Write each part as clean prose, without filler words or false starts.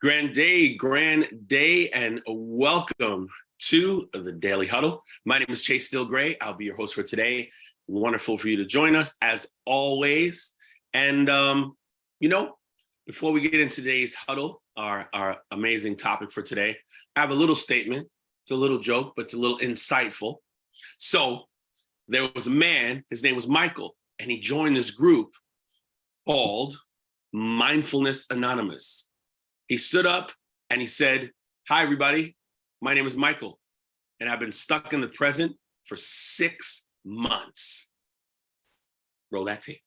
Grand day, and welcome to the Daily Huddle. My name is Chase Steele Greye. I'll be your host for today. Wonderful for you to join us as always. And, before we get into today's huddle, our amazing topic for today, I have a little statement. It's a little joke, but it's a little insightful. So there was a man, his name was Michael, and he joined this group called Mindfulness Anonymous. He stood up and he said, "Hi, everybody. My name is Michael, and I've been stuck in the present for 6 months." Roll that tape.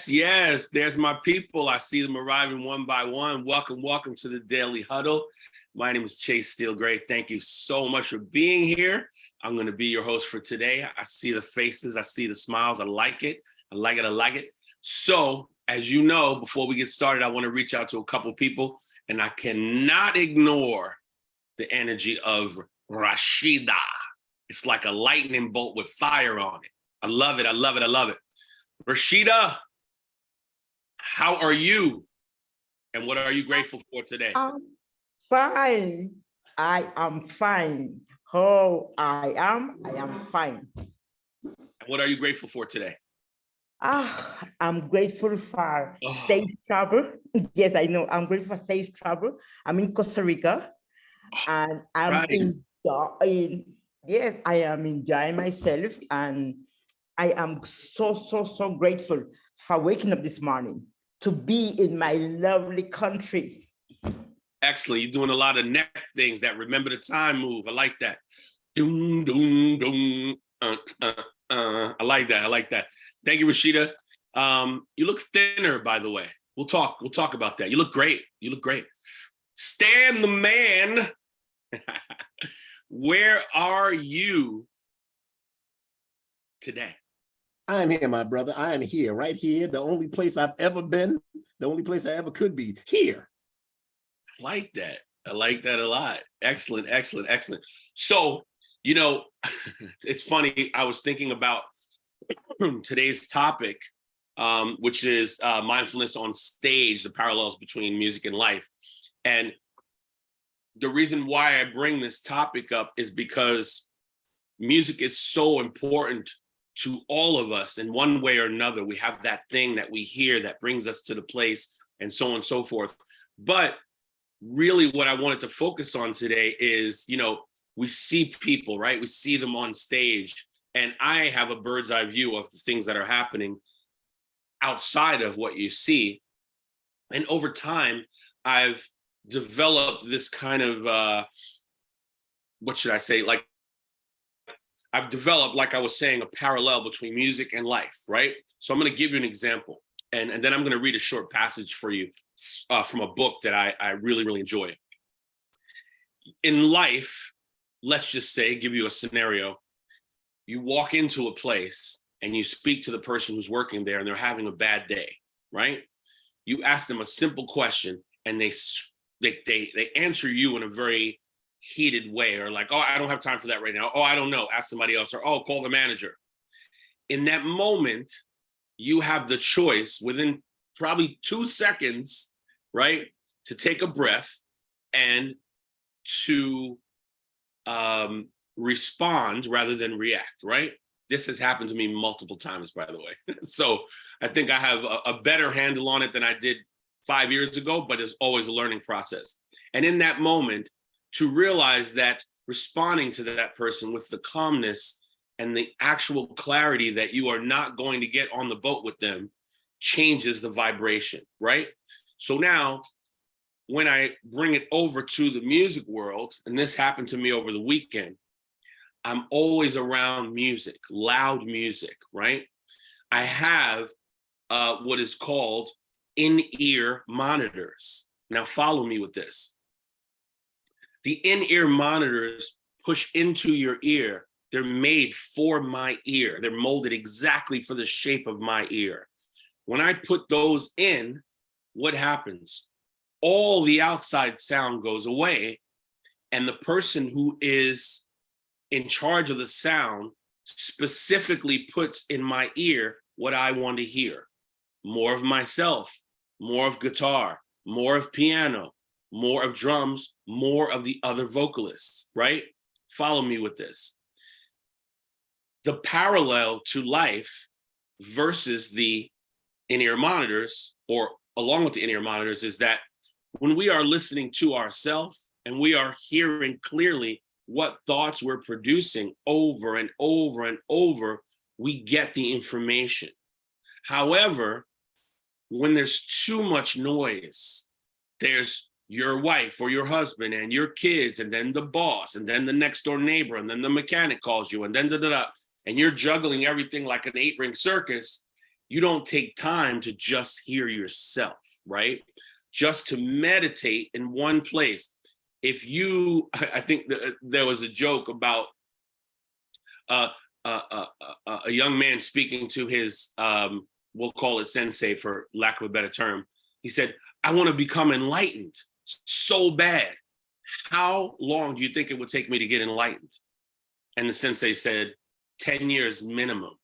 Yes, there's my people. I see them arriving one by one. Welcome to the Daily Huddle. My name is Chase Steele Greye. Thank you so much for being here. I'm going to be your host for today. I see the faces. I see the smiles. I like it. So, as you know, before we get started, I want to reach out to a couple people, and I cannot ignore the energy of Rashida. It's like a lightning bolt with fire on it. I love it. Rashida, how are you? And what are you grateful for today? I'm fine. I am fine. How I am fine. And what are you grateful for today? I'm grateful for safe travel. Yes, I know. I'm grateful for safe travel. I'm in Costa Rica, and I'm enjoying. Yes, I am enjoying myself, and I am so grateful for waking up this morning to be in my lovely country. Excellent. You're doing a lot of neck things, that remember the time move. I like that. Doom, doom, doom. I like that. Thank you, Rashida. You look thinner, by the way. We'll talk about that. You look great. Stan the man. Where are you today? I am here, my brother. I am here, right here. The only place I've ever been, the only place I ever could be, here. I like that a lot. Excellent. So, it's funny. I was thinking about today's topic, which is mindfulness on stage, the parallels between music and life. And the reason why I bring this topic up is because music is so important to all of us in one way or another. We have that thing that we hear that brings us to the place, and so on and so forth. But really what I wanted to focus on today is, we see people, right? We see them on stage, and I have a bird's eye view of the things that are happening outside of what you see. And over time, I've developed this kind of, I've developed, like I was saying, a parallel between music and life, right? So I'm going to give you an example, and then I'm going to read a short passage for you from a book that I really enjoy. In life, let's just say, give you a scenario. You walk into a place and you speak to the person who's working there, and they're having a bad day, right? You ask them a simple question, and they answer you in a very heated way, or like, "Oh, I don't have time for that right now. Oh, I don't know. Ask somebody else," or, "Oh, call the manager." In that moment, you have the choice within probably 2 seconds, right, to take a breath and to respond rather than react, right? This has happened to me multiple times, by the way. So I think I have a better handle on it than I did 5 years ago, but it's always a learning process. And in that moment, to realize that responding to that person with the calmness and the actual clarity that you are not going to get on the boat with them changes the vibration, right? So now, when I bring it over to the music world, and this happened to me over the weekend, I'm always around music, loud music, right? I have what is called in-ear monitors. Now follow me with this. The in-ear monitors push into your ear. They're made for my ear. They're molded exactly for the shape of my ear. When I put those in, what happens? All the outside sound goes away, and the person who is in charge of the sound specifically puts in my ear what I want to hear. More of myself, more of guitar, more of piano, more of drums, more of the other vocalists, right? Follow me with this. The parallel to life versus the in-ear monitors, or along with the in-ear monitors, is that when we are listening to ourselves and we are hearing clearly what thoughts we're producing over and over and over, we get the information. However, when there's too much noise, there's your wife or your husband and your kids, and then the boss, and then the next door neighbor, and then the mechanic calls you, and then and you're juggling everything like an 8-ring circus. You don't take time to just hear yourself, right? Just to meditate in one place. If you, I think there was a joke about a young man speaking to his, we'll call it sensei for lack of a better term. He said, I want to become enlightened so bad. How long do you think it would take me to get enlightened? And the sensei said, 10 years minimum.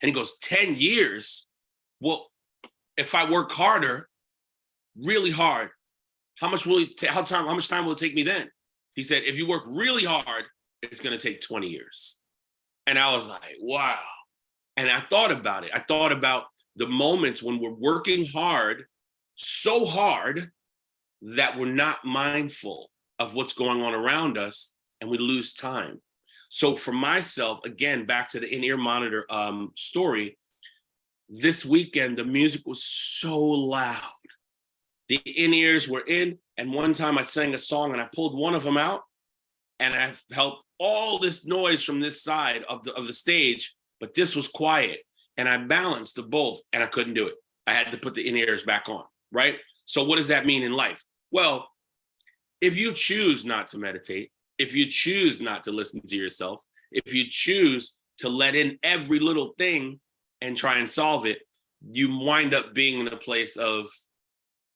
And he goes, 10 years? Well, if I work harder, really hard, how much time will it take me then? He said, if you work really hard, it's going to take 20 years. And I was like, wow. And I thought about it. I thought about the moments when we're working hard, so hard that we're not mindful of what's going on around us, and we lose time. So for myself, again, back to the in-ear monitor story, this weekend, the music was so loud. The in-ears were in, and one time I sang a song and I pulled one of them out, and I felt all this noise from this side of the stage, but this was quiet, and I balanced the both, and I couldn't do it. I had to put the in-ears back on, right? So what does that mean in life? Well, if you choose not to meditate, if you choose not to listen to yourself, if you choose to let in every little thing and try and solve it, you wind up being in a place of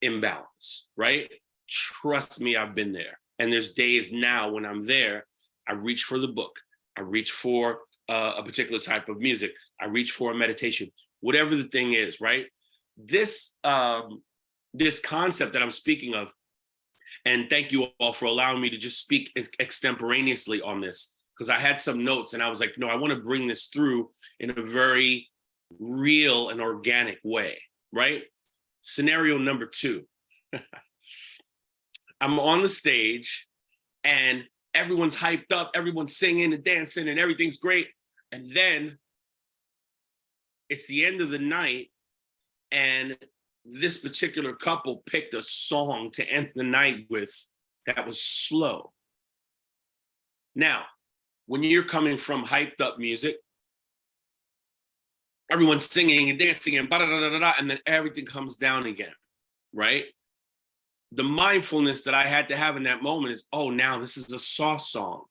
imbalance, right? Trust me, I've been there. And there's days now when I'm there, I reach for the book. I reach for a particular type of music. I reach for a meditation, whatever the thing is, right? This concept that I'm speaking of, and thank you all for allowing me to just speak extemporaneously on this, because I had some notes and I was like, no, I want to bring this through in a very real and organic way, right? Scenario number 2. I'm on the stage and everyone's hyped up, everyone's singing and dancing and everything's great. And then it's the end of the night, and this particular couple picked a song to end the night with that was slow. Now, when you're coming from hyped up music, everyone's singing and dancing and and then everything comes down again, right? The mindfulness that I had to have in that moment is, oh, now this is a soft song.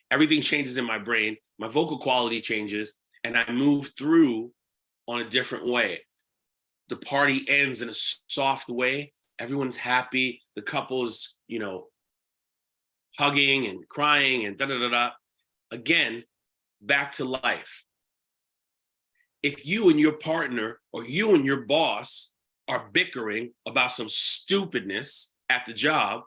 Everything changes in my brain, my vocal quality changes, and I move through on a different way. The party ends in a soft way. Everyone's happy. The couple's, hugging and crying and Again, back to life. If you and your partner or you and your boss are bickering about some stupidness at the job,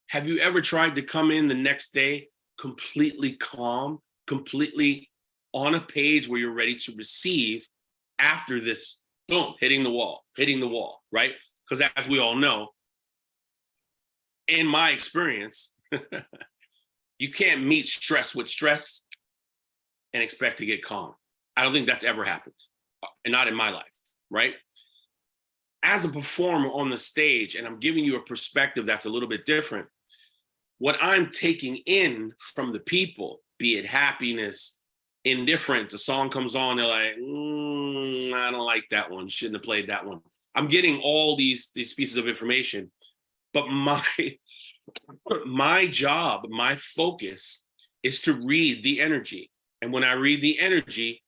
have you ever tried to come in the next day completely calm, completely on a page where you're ready to receive after this, boom, hitting the wall, right? Because as we all know, in my experience, you can't meet stress with stress and expect to get calm. I don't think that's ever happened, and not in my life, right? As a performer on the stage, and I'm giving you a perspective that's a little bit different, what I'm taking in from the people, be it happiness, indifference, a song comes on, they're like, I don't like that one, shouldn't have played that one. I'm getting all these pieces of information, but my job, my focus is to read the energy. And when I read the energy,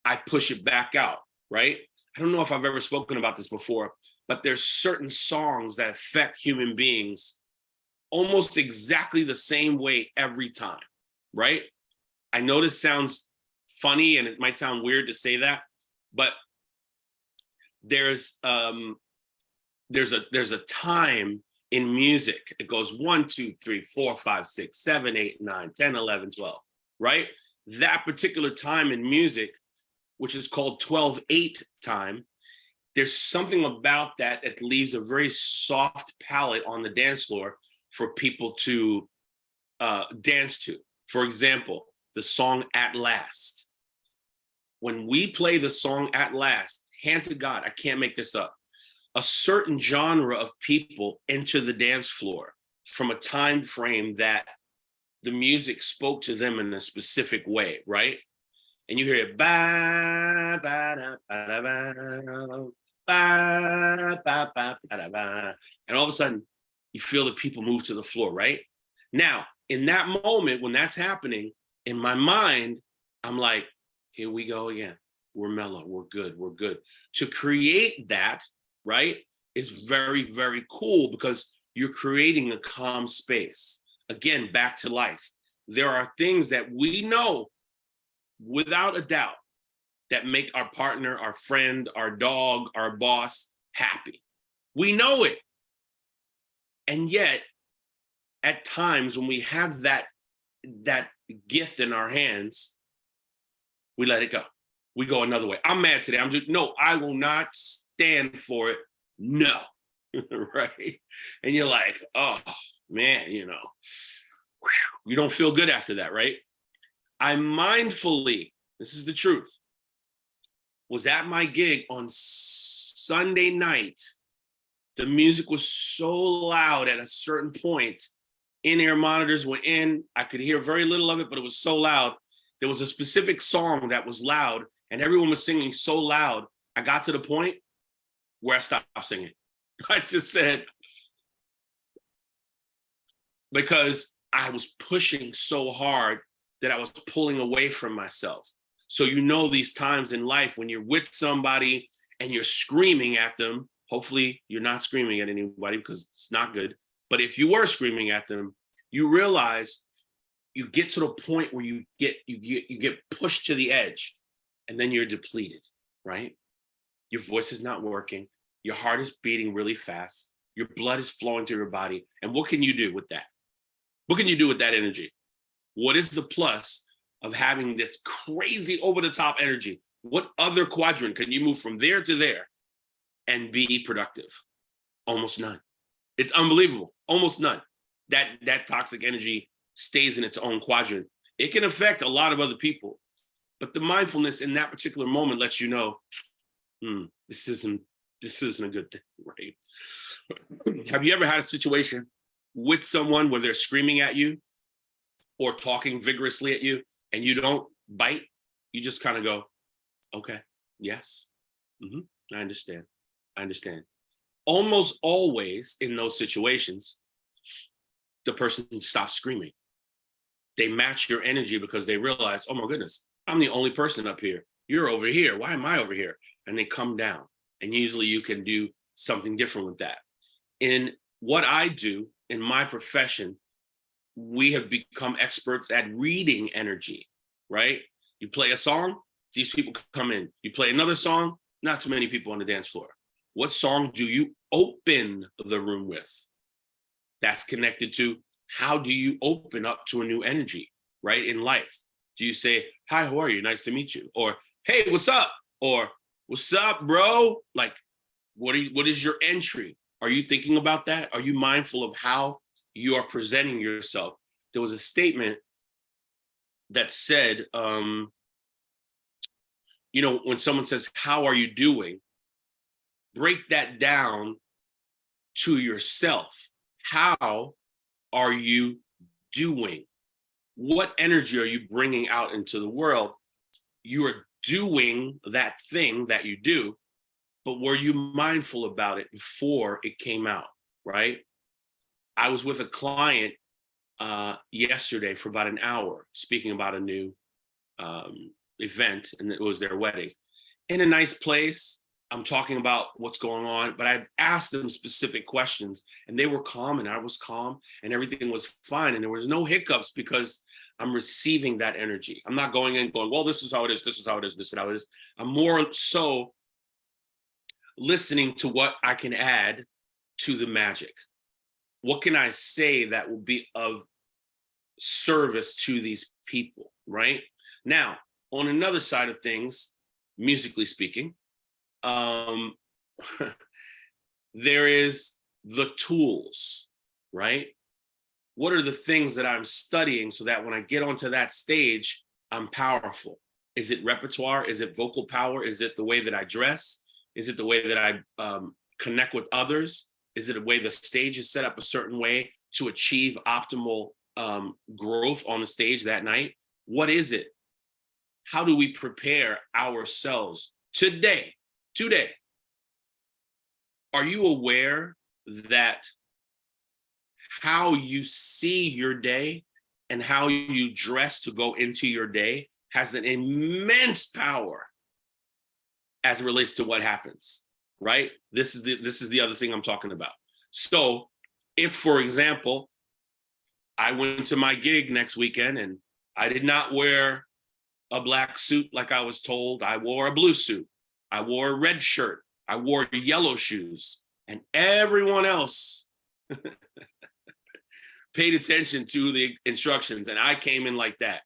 I push it back out, right? I don't know if I've ever spoken about this before, but there's certain songs that affect human beings almost exactly the same way every time, right? I know this sounds funny and it might sound weird to say that, but there's a time in music. It goes 1, 2, 3, 4, 5, 6, 7, 8, 9, 10, 11, 12, right? That particular time in music, which is called 12/8 time, there's something about that that leaves a very soft palette on the dance floor for people to dance to. For example, the song At Last. When we play the song At Last, hand to God, I can't make this up, a certain genre of people enter the dance floor from a time frame that the music spoke to them in a specific way, right? And you hear it, ba, ba, da, ba, da, ba, ba, ba, ba, ba, ba, and all of a sudden you feel the people move to the floor, right? Now, in that moment when that's happening, in my mind, I'm like, here we go again. We're mellow, we're good, we're good. To create that, right, is very, very cool because you're creating a calm space. Again, back to life. There are things that we know without a doubt that make our partner, our friend, our dog, our boss happy. We know it. And yet, at times when we have that gift in our hands, we let it go. We go another way. I'm mad today. No, I will not stand for it. No. Right? And you're like, oh man, you don't feel good after that, right? I mindfully, this is the truth, was at my gig on Sunday night. The music was so loud at a certain point. In-ear monitors were in. I could hear very little of it, but it was so loud. There was a specific song that was loud, and everyone was singing so loud. I got to the point where I stopped singing. I just said, because I was pushing so hard that I was pulling away from myself. So these times in life when you're with somebody and you're screaming at them, hopefully you're not screaming at anybody because it's not good. But if you were screaming at them, you realize you get to the point where you get pushed to the edge and then you're depleted, right? Your voice is not working. Your heart is beating really fast. Your blood is flowing through your body. And what can you do with that? What can you do with that energy? What is the plus of having this crazy over-the-top energy? What other quadrant can you move from there to there and be productive? Almost none. It's unbelievable. Almost none. That toxic energy stays in its own quadrant. It can affect a lot of other people, but the mindfulness in that particular moment lets you know, this isn't a good thing, right? Have you ever had a situation with someone where they're screaming at you or talking vigorously at you and you don't bite? You just kind of go, okay, yes, I understand. Almost always in those situations, the person stops screaming. They match your energy because they realize, oh my goodness, I'm the only person up here. You're over here. Why am I over here? And they come down. And usually you can do something different with that. In what I do in my profession, we have become experts at reading energy, right? You play a song, these people come in. You play another song, not too many people on the dance floor. What song do you open the room with? That's connected to how do you open up to a new energy, right, in life? Do you say, hi, how are you? Nice to meet you. Or, hey, what's up? Or, what's up, bro? Like, what is your entry? Are you thinking about that? Are you mindful of how you are presenting yourself? There was a statement that said, when someone says, how are you doing? Break that down to yourself. How are you doing? What energy are you bringing out into the world? You are doing that thing that you do, but were you mindful about it before it came out, right? I was with a client yesterday for about an hour speaking about a new event, and it was their wedding in a nice place. I'm talking about what's going on, but I asked them specific questions and they were calm and I was calm and everything was fine. And there was no hiccups because I'm receiving that energy. I'm not going in going, well, this is how it is, this is how it is, this is how it is. I'm more so listening to what I can add to the magic. What can I say that will be of service to these people, right? Now, on another side of things, musically speaking, there is the tools, right? What are the things that I'm studying so that when I get onto that stage, I'm powerful? Is it repertoire? Is it vocal power? Is it the way that I dress? Is it the way that I connect with others? Is it a way the stage is set up a certain way to achieve optimal growth on the stage that night? What is it? How do we prepare ourselves today? Today, are you aware that how you see your day and how you dress to go into your day has an immense power as it relates to what happens, right? This is the other thing I'm talking about. So if, for example, I went to my gig next weekend and I did not wear a black suit like I was told, I wore a blue suit. I wore a red shirt. I wore yellow shoes, and everyone else paid attention to the instructions, and I came in like that.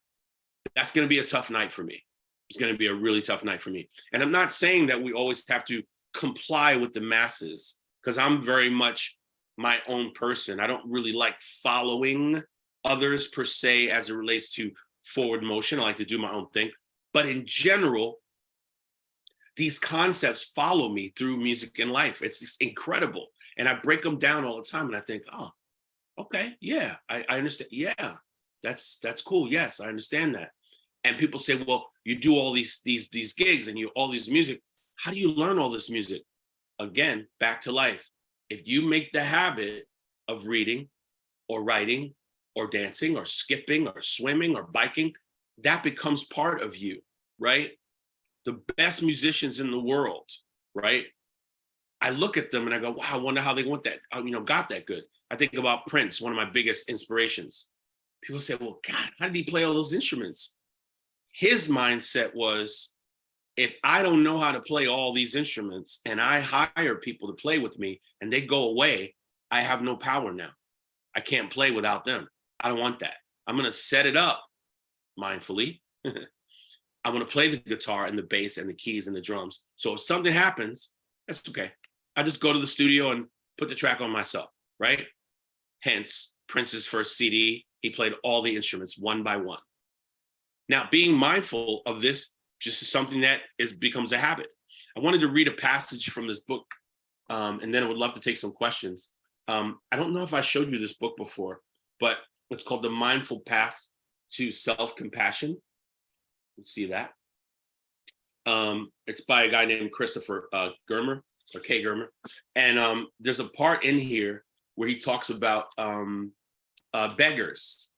That's going to be a tough night for me. It's going to be a really tough night for me. And I'm not saying that we always have to comply with the masses, because I'm very much my own person. I don't really like following others per se as it relates to forward motion. I like to do my own thing. But in general, these concepts follow me through music and life. It's just incredible. And I break them down all the time. And I think, oh, okay, yeah, I understand. Yeah, that's cool. Yes, I understand that. And people say, well, you do all these gigs and you all these music. How do you learn all this music? Again, back to life. If you make the habit of reading or writing or dancing or skipping or swimming or biking, that becomes part of you, right? The best musicians in the world, right? I look at them and I go, wow, I wonder how they got that good. I think about Prince, one of my biggest inspirations. People say, well, God, how did he play all those instruments? His mindset was, if I don't know how to play all these instruments and I hire people to play with me and they go away, I have no power now. I can't play without them. I don't want that. I'm going to set it up mindfully. I'm going to play the guitar and the bass and the keys and the drums. So if something happens, that's okay. I just go to the studio and put the track on myself, right? Hence, Prince's first CD, he played all the instruments one by one. Now, being mindful of this just is something that becomes a habit. I wanted to read a passage from this book, and then I would love to take some questions. I don't know if I showed you this book before, but it's called The Mindful Path to Self-Compassion. Let's see that. It's by a guy named Christopher Germer, or K. Germer. And there's a part in here where he talks about beggars.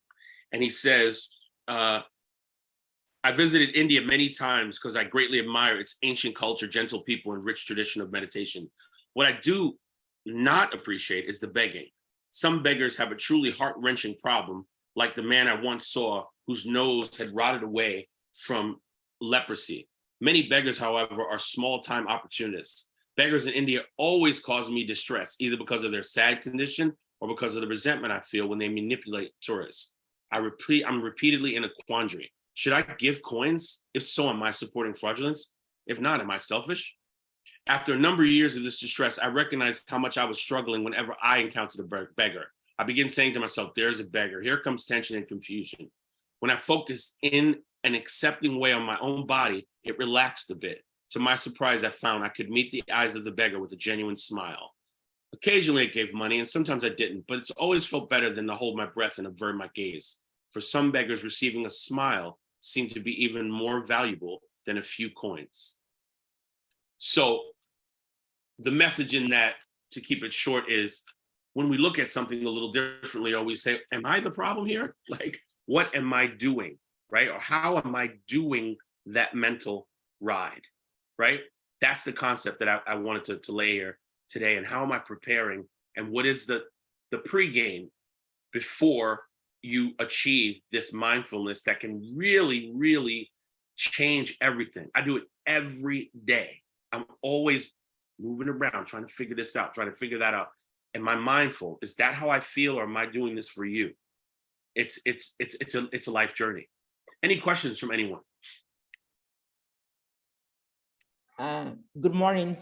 And he says, I visited India many times because I greatly admire its ancient culture, gentle people, and rich tradition of meditation. What I do not appreciate is the begging. Some beggars have a truly heart-wrenching problem, like the man I once saw whose nose had rotted away from leprosy. Many beggars, however, are small-time opportunists. Beggars in India always cause me distress, either because of their sad condition or because of the resentment I feel when they manipulate tourists. I'm repeatedly in a quandary. Should I give coins? If so, am I supporting fraudulence? If not, am I selfish? After a number of years of this distress, I recognized how much I was struggling whenever I encountered a beggar. I began saying to myself, there's a beggar. Here comes tension and confusion. When I focused in an accepting way on my own body, it relaxed a bit. To my surprise, I found I could meet the eyes of the beggar with a genuine smile. Occasionally, I gave money, and sometimes I didn't, but it's always felt better than to hold my breath and avert my gaze. For some beggars, receiving a smile seemed to be even more valuable than a few coins. So the message in that, to keep it short, is when we look at something a little differently, or we say, am I the problem here? Like, what am I doing, right? Or how am I doing that mental ride, right? That's the concept that I wanted to lay here today. And how am I preparing? And what is the pregame before you achieve this mindfulness that can really, really change everything? I do it every day. I'm always moving around, trying to figure this out, trying to figure that out. Am I mindful? Is that how I feel, or am I doing this for you? It's a life journey. Any questions from anyone? Good morning,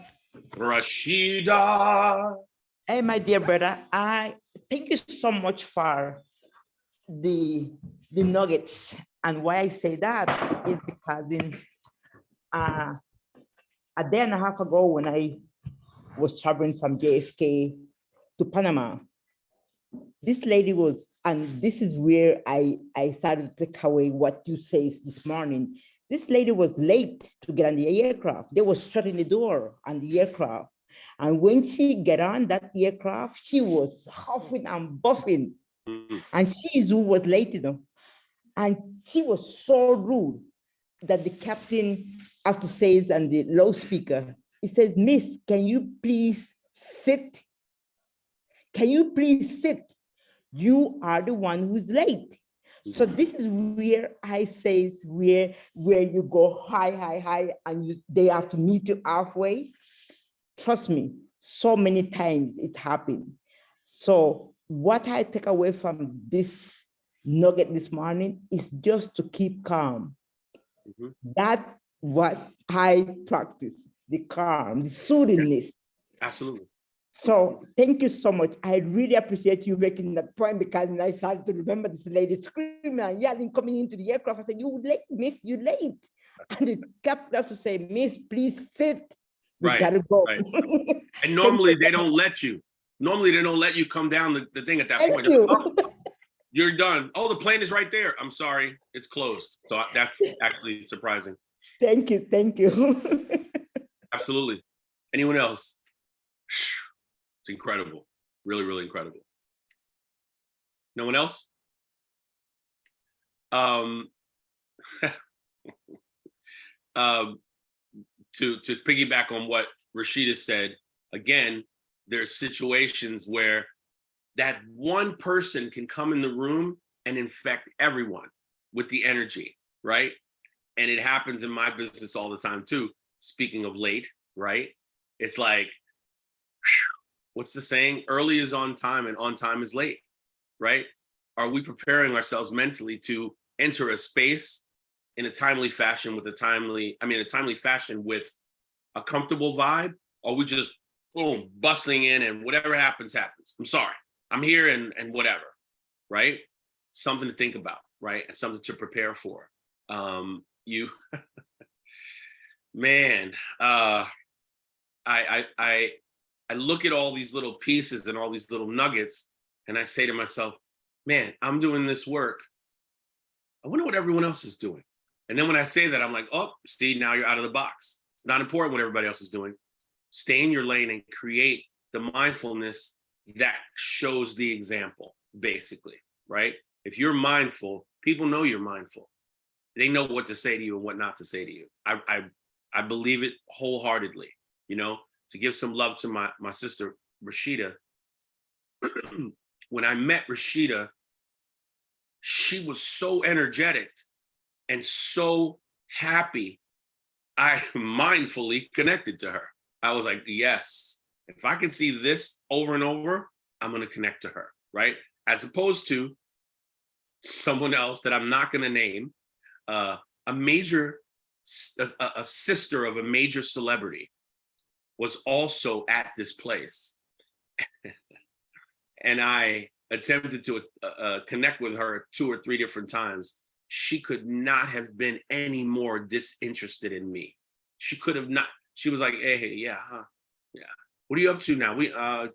Rashida. Hey, my dear brother. I thank you so much for the nuggets. And why I say that is because a day and a half ago, when I was traveling from JFK to Panama, this lady was, and this is where I started to take away what you say this morning. This lady was late to get on the aircraft. They were shutting the door on the aircraft. And when she got on that aircraft, she was huffing and buffing. And she was late, And she was so rude that the captain, after says, and the loudspeaker, he says, Miss, can you please sit? Can you please sit? You are the one who's late. So this is where I say, where you go high, and they have to meet you halfway. Trust me, so many times it happened. So what I take away from this nugget this morning is just to keep calm. Mm-hmm. That's what I practice, the calm, the soothingness. Absolutely. So thank you so much. I really appreciate you making that point, because I started to remember this lady screaming and yelling coming into the aircraft. I said, you late, miss, you late. And the captain has to say, miss, please sit. We gotta go. Right. And normally they don't let you. Normally they don't let you come down the thing at that point. You. Oh, you're done. Oh, the plane is right there. I'm sorry, it's closed. So that's actually surprising. Thank you. Absolutely. Anyone else? It's incredible. Really, really incredible. No one else? To piggyback on what Rashida said, again, there's situations where that one person can come in the room and infect everyone with the energy, right? And it happens in my business all the time too. Speaking of late, right? It's like, what's the saying? Early is on time and on time is late, right? Are we preparing ourselves mentally to enter a space in a timely fashion with a timely fashion with a comfortable vibe? Or we just, boom, bustling in and whatever happens, happens. I'm sorry, I'm here and whatever, right? Something to think about, right? And something to prepare for. Man, I look at all these little pieces and all these little nuggets, and I say to myself, man, I'm doing this work. I wonder what everyone else is doing. And then when I say that, I'm like, oh, Steve, now you're out of the box. It's not important what everybody else is doing. Stay in your lane and create the mindfulness that shows the example, basically, right? If you're mindful, people know you're mindful. They know what to say to you and what not to say to you. I believe it wholeheartedly, to give some love to my sister, Rashida. When I met Rashida, she was so energetic and so happy. I mindfully connected to her. I was like, yes, if I can see this over and over, I'm going to connect to her, right? As opposed to someone else that I'm not going to name, a sister of a major celebrity was also at this place. And I attempted to connect with her 2 or 3 different times. She could not have been any more disinterested in me. She could have not. She was like, hey, yeah, huh? Yeah. What are you up to now? I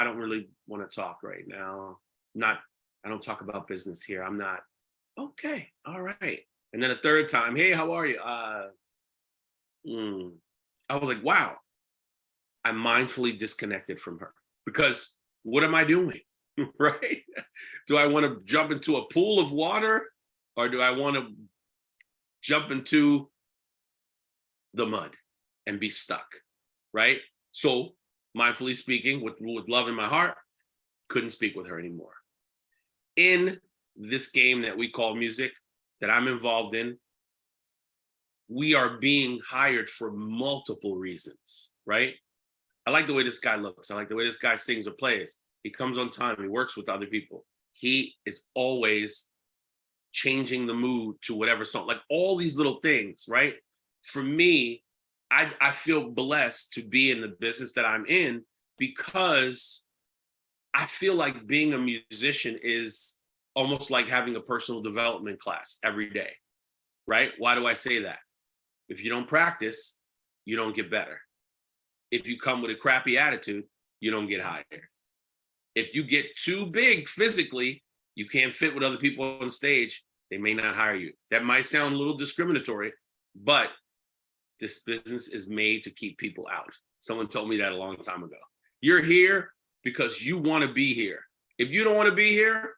don't really want to talk right now. I don't talk about business here. I'm not. Okay, all right. And then a third time, hey, how are you? I was like, wow, I'm mindfully disconnected from her because what am I doing? Right? Do I want to jump into a pool of water or do I want to jump into the mud and be stuck? Right? So, mindfully speaking, with love in my heart, couldn't speak with her anymore. In this game that we call music that I'm involved in, we are being hired for multiple reasons, right? I like the way this guy looks. I like the way this guy sings or plays. He comes on time. He works with other people. He is always changing the mood to whatever song, like all these little things, right? For me, I feel blessed to be in the business that I'm in because I feel like being a musician is almost like having a personal development class every day, right? Why do I say that? If you don't practice, you don't get better. If you come with a crappy attitude, you don't get higher. If you get too big physically, you can't fit with other people on stage, they may not hire you. That might sound a little discriminatory, but this business is made to keep people out. Someone told me that a long time ago. You're here because you want to be here. If you don't want to be here,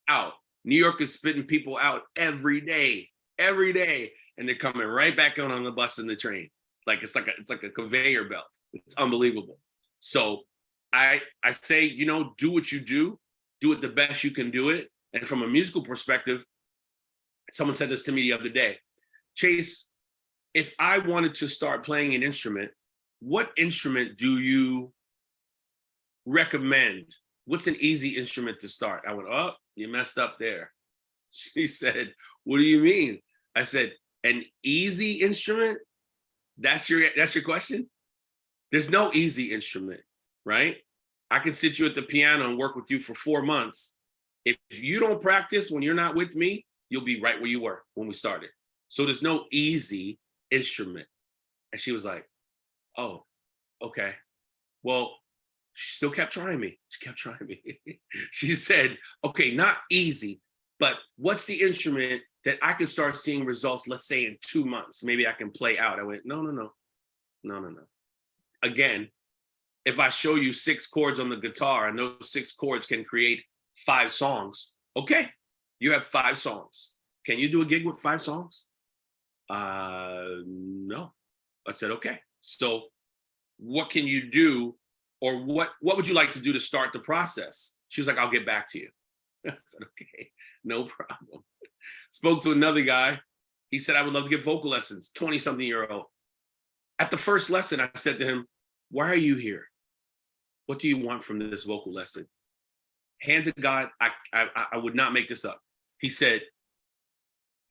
out. New York is spitting people out every day, and they're coming right back on the bus and the train. Like it's like a conveyor belt. It's unbelievable. So I say, do what you do it the best you can do it. And from a musical perspective, someone said this to me the other day, Chase, if I wanted to start playing an instrument, what instrument do you recommend? What's an easy instrument to start? I went, oh, you messed up there. She said, what do you mean? I said, an easy instrument? That's your question? There's no easy instrument, right? I can sit you at the piano and work with you for 4 months. If you don't practice when you're not with me, you'll be right where you were when we started. So there's no easy instrument. And she was like, oh, okay. Well, she still kept trying me. She kept trying me. She said, okay, not easy, but what's the instrument that I can start seeing results, let's say in 2 months? Maybe I can play out. I went, no. Again, if I show you 6 chords on the guitar and those 6 chords can create 5 songs, okay, you have 5 songs. Can you do a gig with 5 songs? No. I said, okay. So what can you do, or what would you like to do to start the process? She was like, I'll get back to you. I said, okay, no problem. Spoke to another guy. He said, I would love to get vocal lessons, 20-something-year-old. At the first lesson, I said to him, why are you here? What do you want from this vocal lesson? Hand to God, I would not make this up. He said,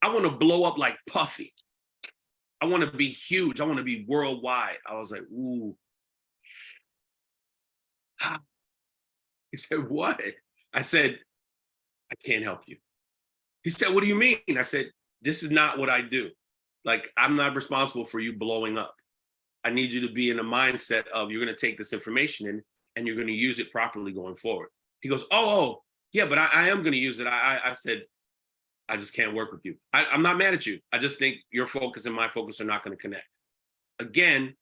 I want to blow up like Puffy. I want to be huge. I want to be worldwide. I was like, ooh. He said, what? I said, I can't help you. He said, what do you mean? I said, this is not what I do. Like, I'm not responsible for you blowing up. I need you to be in a mindset of you're going to take this information in and you're going to use it properly going forward. He goes, oh, yeah, but I am going to use it. I said, I just can't work with you. I'm not mad at you. I just think your focus and my focus are not going to connect. Again,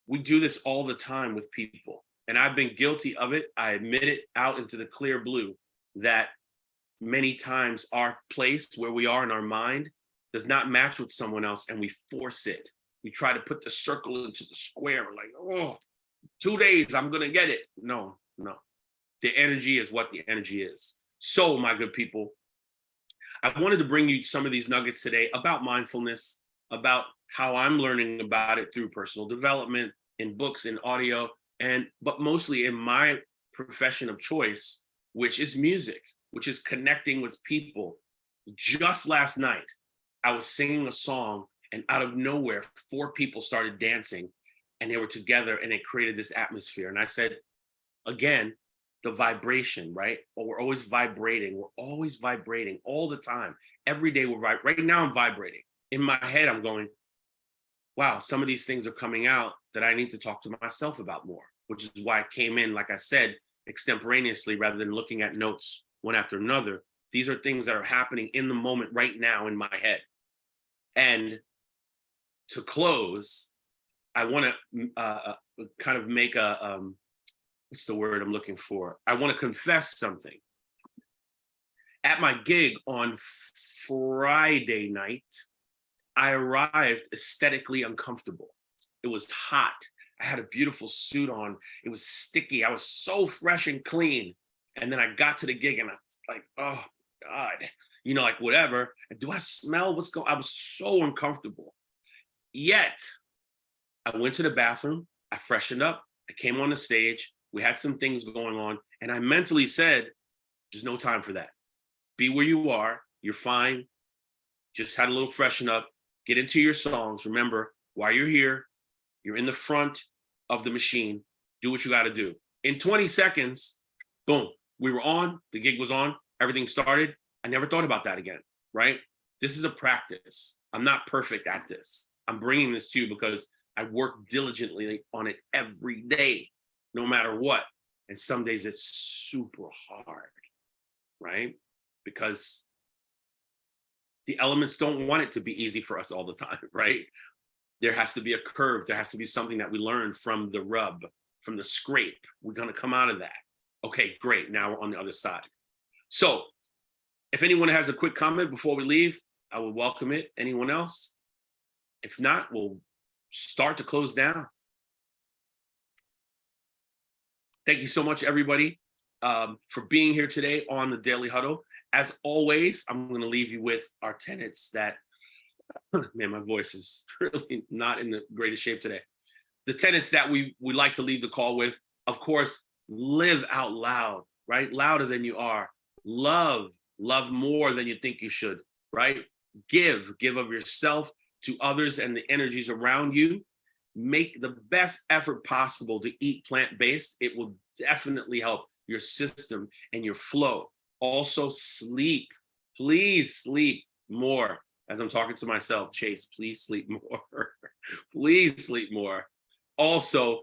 we do this all the time with people. And I've been guilty of it. I admit it out into the clear blue that many times our place where we are in our mind does not match with someone else and we force it. We try to put the circle into the square. We're like, oh, 2 days, I'm going to get it. No. The energy is what the energy is. So, my good people, I wanted to bring you some of these nuggets today about mindfulness, about how I'm learning about it through personal development, in books, in audio, but mostly in my profession of choice, which is music, which is connecting with people. Just last night, I was singing a song and out of nowhere, 4 people started dancing and they were together and it created this atmosphere. And I said, again, the vibration, right? Well, we're always vibrating. We're always vibrating all the time. Every day we're right now I'm vibrating. In my head, I'm going, wow, some of these things are coming out that I need to talk to myself about more, which is why I came in, like I said, extemporaneously rather than looking at notes one after another. These are things that are happening in the moment right now in my head. And to close, I want to kind of make a, what's the word I'm looking for? I want to confess something. At my gig on Friday night, I arrived aesthetically uncomfortable. It was hot. I had a beautiful suit on. It was sticky. I was so fresh and clean. And then I got to the gig and I was like, oh God, you know, like whatever. And do I smell what's going on? I was so uncomfortable. Yet I went to the bathroom. I freshened up. I came on the stage. We had some things going on. And I mentally said, there's no time for that. Be where you are. You're fine. Just had a little freshen up. Get into your songs. Remember, while you're here, you're in the front of the machine. Do what you got to do. In 20 seconds, boom, we were on. The gig was on. Everything started. I never thought about that again, right? This is a practice. I'm not perfect at this. I'm bringing this to you because I work diligently on it every day, no matter what. And some days it's super hard, right? Because the elements don't want it to be easy for us all the time, right? There has to be a curve. There has to be something that we learn from the rub, from the scrape. We're going to come out of that. Okay, great. Now we're on the other side. So if anyone has a quick comment before we leave, I will welcome it. Anyone else? If not, we'll start to close down. Thank you so much, everybody, for being here today on the Daily Huddle. As always, I'm going to leave you with our tenets that, man, my voice is really not in the greatest shape today. The tenets that we like to leave the call with, of course, live out loud, right? Louder than you are. Love more than you think you should, right? Give of yourself to others and the energies around you. Make the best effort possible to eat plant-based. It will definitely help your system and your flow. Also, sleep. Please sleep more. As I'm talking to myself, Chase, please sleep more. Please sleep more. Also,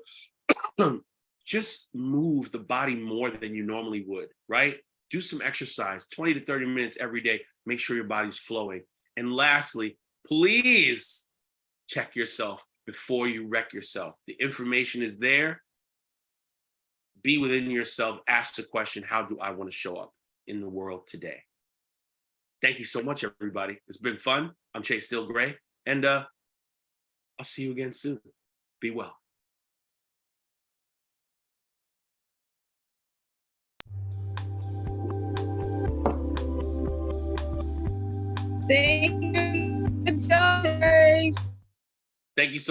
just move the body more than you normally would, right? Do some exercise, 20 to 30 minutes every day. Make sure your body's flowing. And lastly, please check yourself before you wreck yourself. The information is there. Be within yourself. Ask the question, how do I want to show up in the world today? Thank you so much, everybody. It's been fun. I'm Chase Steele Greye, and I'll see you again soon. Be well. Thank you. Good job, guys. Thank you so